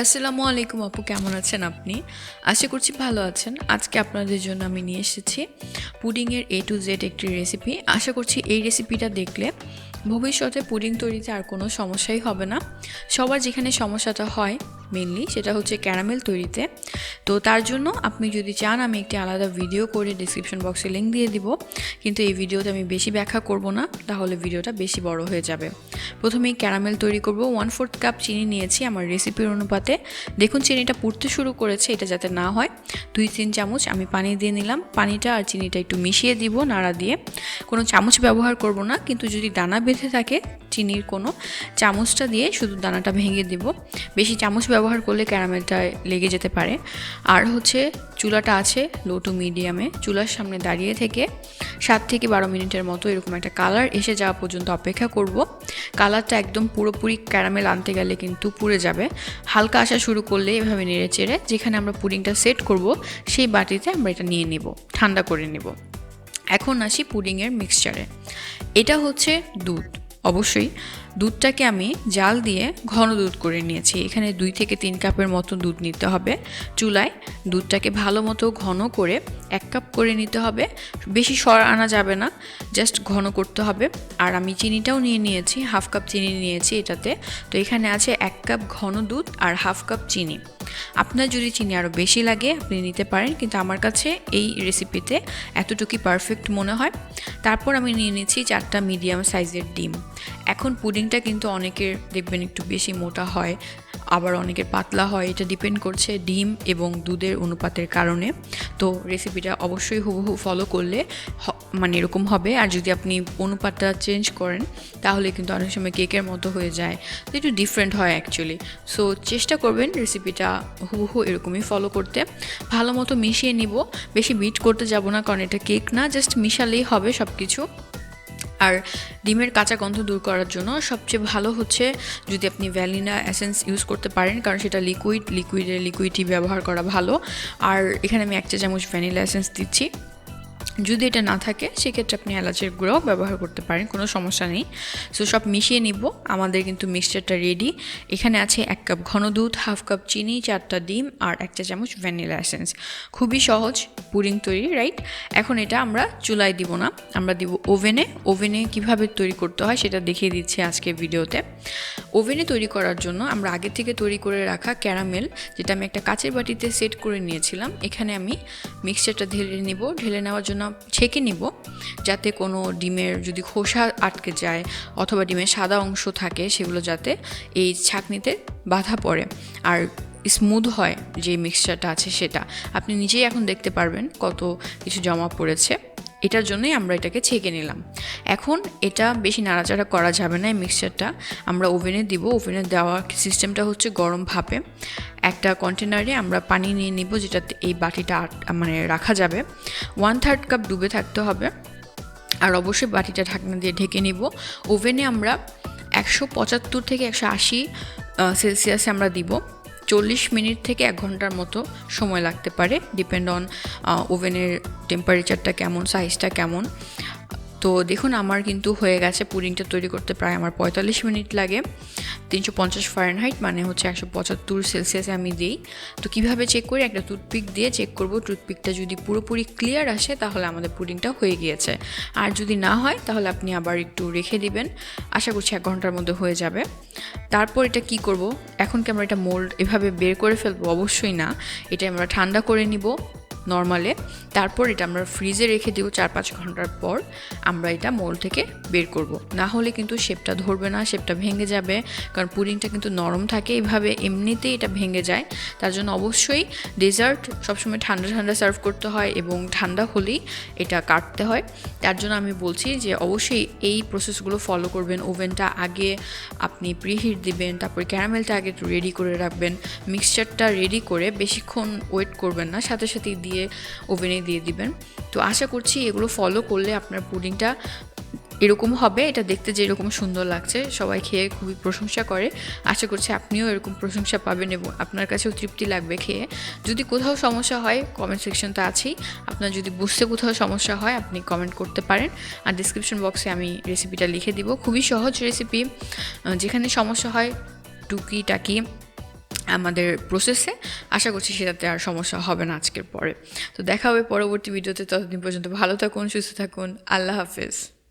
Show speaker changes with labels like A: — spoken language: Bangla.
A: আসসালামু আলাইকুম আপু, কেমন আছেন আপনি? আশা করছি ভালো আছেন। আজকে আপনাদের জন্য আমি নিয়ে এসেছি পুডিংয়ের A to Z একটি রেসিপি। আশা করছি এই রেসিপিটা দেখলে ভবিষ্যতে পুডিং তৈরিতে আর কোনো সমস্যাই হবে না। সবার যেখানে সমস্যাটা হয় মেনলি সেটা হচ্ছে ক্যারামেল তৈরিতে। তো তার জন্য আপনি যদি চান আমি একটি আলাদা ভিডিও করে ডিসক্রিপশন বক্সে লিঙ্ক দিয়ে দিব, কিন্তু এই ভিডিওতে আমি বেশি ব্যাখ্যা করব না, তাহলে ভিডিওটা বেশি বড় হয়ে যাবে। প্রথমেই ক্যারামেল তৈরি করব। 1/4 কাপ চিনি নিয়েছি আমার রেসিপির অনুপাতে। দেখুন চিনিটা পুড়তে শুরু করেছে, এটা যাতে না হয় 2-3 চামচ আমি পানি দিয়ে নিলাম। পানিটা আর চিনিটা একটু মিশিয়ে দিব নাড়া দিয়ে। কোনো চামচ ব্যবহার করব না, কিন্তু যদি দানা বেঁধে থাকে চিনির কোনো চামচটা দিয়ে শুধু দানাটা ভেঙে দিব। বেশি চামচ ব্যবহার করলে ক্যারামেলটা লেগে যেতে পারে। আর হচ্ছে চুলাটা আছে লো টু মিডিয়ামে। চুলার সামনে দাঁড়িয়ে থেকে 7 থেকে 12 মিনিটের মতো এরকম একটা কালার এসে যাওয়া পর্যন্ত অপেক্ষা করব। কালারটা একদম পুরোপুরি ক্যারামেল আনতে গেলে কিন্তু পুড়ে যাবে। হালকা আসা শুরু করলে এভাবে নেড়ে চেড়ে যেখানে আমরা পুডিংটা সেট করব সেই বাটিতে আমরা এটা নিয়ে নেব, ঠান্ডা করে নেব। এখন আসি পুডিংয়ের মিক্সচারে। এটা হচ্ছে দুধ। অবশ্যই দুধটাকে আমি জাল দিয়ে ঘন দুধ করে নিয়েছি। এখানে 2 থেকে 3 কাপের মতো দুধ নিতে হবে। চুলায় দুধটাকে ভালো মতো ঘন করে 1 কাপ করে নিতে হবে। বেশি সর আনা যাবে না, জাস্ট ঘন করতে হবে। আর আমি চিনিটাও নিয়ে নিয়েছি, 1/2 কাপ চিনি নিয়েছি এটাতে। তো এখানে আছে 1 কাপ ঘন দুধ আর 1/2 কাপ চিনি। আপনার যদি চিনি আরও বেশি লাগে আপনি নিতে পারেন, কিন্তু আমার কাছে এই রেসিপিতে এতটুকুই পারফেক্ট মনে হয়। তারপর আমি নিয়ে নিচ্ছি 4টা মিডিয়াম সাইজের ডিম। এখন পুডিংটা কিন্তু অনেকের দেখবেন একটু বেশি মোটা হয়, আবার অনেকের পাতলা হয়। এটা ডিপেন্ড করছে ডিম এবং দুধের অনুপাতের কারণে। তো রেসিপিটা অবশ্যই হুবহু ফলো করলে মানে এরকম হবে। আর যদি আপনি অনুপাতটা চেঞ্জ করেন তাহলে কিন্তু অনেক সময় কেকের মতো হয়ে যায়, তো একটু ডিফারেন্ট হয় অ্যাকচুয়ালি। সো চেষ্টা করবেন রেসিপিটা হুবহু এরকমই ফলো করতে। ভালো মতো মিশিয়ে নিব, বেশি বিট করতে যাব না, কারণ এটা কেক না, জাস্ট মিশালেই হবে সব কিছু। আর ডিমের কাঁচা গন্ধ দূর করার জন্য সবচেয়ে ভালো হচ্ছে যদি আপনি ভ্যানিলা এসেন্স ইউজ করতে পারেন, কারণ সেটা লিকুইডই ব্যবহার করা ভালো। আর এখানে আমি 1 চা চামচ ভ্যানিলা এসেন্স দিচ্ছি। যদি এটা না থাকে সেক্ষেত্রে আপনি এলাচের গুঁড়াও ব্যবহার করতে পারেন, কোনো সমস্যা নেই। সো সব মিশিয়ে নিব। আমাদের কিন্তু মিক্সচারটা রেডি। এখানে আছে 1 কাপ ঘন দুধ, 1/2 কাপ চিনি, 4টা ডিম আর 1 চা চামচ ভ্যানিলা এসেন্স। খুবই সহজ পুডিং তৈরি, রাইট? এখন এটা আমরা চুলায় দিব না, আমরা দিব ওভেনে। ওভেনে কিভাবে তৈরি করতে হয় সেটা দেখিয়ে দিচ্ছি আজকে ভিডিওতে। ওভেনে তৈরি করার জন্য আমরা আগে থেকে তৈরি করে রাখা ক্যারামেল, যেটা আমি একটা কাচের বাটিতে সেট করে নিয়েছিলাম, এখানে আমি মিক্সচারটা ঢেলে নিব। ঢেলে নেওয়ার জন্য ছেঁকে নিব, যাতে কোনো ডিমের যদি খোসা আটকে যায় অথবা ডিমের সাদা অংশ থাকে সেগুলো যাতে এই ছাঁকনিতে বাধা পড়ে আর স্মুথ হয় যে মিক্সচারটা আছে সেটা। আপনি নিজেই এখন দেখতে পারবেন কত কিছু জমা পড়েছে। এটার জন্যই আমরা এটাকে ছেঁকে নিলাম। এখন এটা বেশি নাড়াচাড়া করা যাবে না। এই মিক্সচারটা আমরা ওভেনে দিব। ওভেনে দেওয়ার সিস্টেমটা হচ্ছে গরম ভাপে একটা কন্টেনারে আমরা পানি নিয়ে নিব, যেটাতে এই বাটিটা মানে রাখা যাবে। 1/3 কাপ ডুবে থাকতে হবে। আর অবশ্যই বাটিটা ঢাকনা দিয়ে ঢেকে নিব। ওভেনে আমরা 175 থেকে 180 সেলসিয়াসে আমরা দিব। 40 মিনিট থেকে 1 ঘন্টার মতো সময় লাগতে পারে, ডিপেন্ড অন ওভেনের টেম্পারেচারটা কেমন, সাইজটা কেমন। তো দেখুন আমার কিন্তু হয়ে গেছে। পুডিংটা তৈরি করতে প্রায় আমার 45 মিনিট লাগে। 350 ফারেনহাইট মানে হচ্ছে 175 সেলসিয়াসে আমি দিই। তো কিভাবে চেক করি? একটা টুথপিক দিয়ে চেক করব। টুথপিকটা যদি পুরোপুরি ক্লিয়ার আসে তাহলে আমাদের পুডিংটা হয়ে গিয়েছে। আর যদি না হয় তাহলে আপনি আবার একটু রেখে দিবেন। আশা করছি 1 ঘন্টার মধ্যে হয়ে যাবে। তারপর এটা কি করব? এখন কি আমরা এটা মোল্ড এভাবে বের করে ফেলবো? অবশ্যই না। এটা আমরা ঠান্ডা করে নিব নর্মালে। তারপর এটা আমরা ফ্রিজে রেখে দেবো। 4-5 ঘন্টার পর আমরা এটা মোল্ড থেকে বের করব। না হলে কিন্তু শেপটা ধরবে না, শেপটা ভেঙে যাবে, কারণ পুডিংটা কিন্তু নরম থাকে। এইভাবে এমনিতেই এটা ভেঙে যায়। তার জন্য অবশ্যই ডেজার্ট সবসময় ঠান্ডা ঠান্ডা সার্ভ করতে হয় এবং ঠান্ডা হলেই এটা কাটতে হয়। তার জন্য আমি বলছি যে অবশ্যই এই প্রসেসগুলো ফলো করবেন। ওভেনটা আগে আপনি প্রিহিট দিবেন, তারপর ক্যারামেলটা আগে একটু রেডি করে রাখবেন। মিক্সচারটা রেডি করে বেশিক্ষণ ওয়েট করবেন না, সাথে সাথেই দিয়ে ওভেনে দিয়ে দিবেন। তো আশা করছি এগুলো ফলো করলে আপনার পুডিংটা এরকম হবে। এটা দেখতে যে এরকম সুন্দর লাগছে, সবাই খেয়ে খুবই প্রশংসা করে। আশা করছি আপনিও এরকম প্রশংসা পাবেন এবং আপনার কাছেও তৃপ্তি লাগবে খেয়ে। যদি কোথাও সমস্যা হয় কমেন্ট সেকশন তো আছেই, আপনার যদি বুঝতে কোথাও সমস্যা হয় আপনি কমেন্ট করতে পারেন। আর ডিসক্রিপশন বক্সে আমি রেসিপিটা লিখে দিব। খুবই সহজ রেসিপি। যেখানে সমস্যা হয় টুকিটাকি আমাদের প্রসেসে। আশা করছি সেটাতে আর সমস্যা হবে না আজকের পরে। তো দেখা হবে পরবর্তী ভিডিওতে, ততদিন পর্যন্ত ভালো থাকুন, সুস্থ থাকুন, আল্লাহ হাফেজ।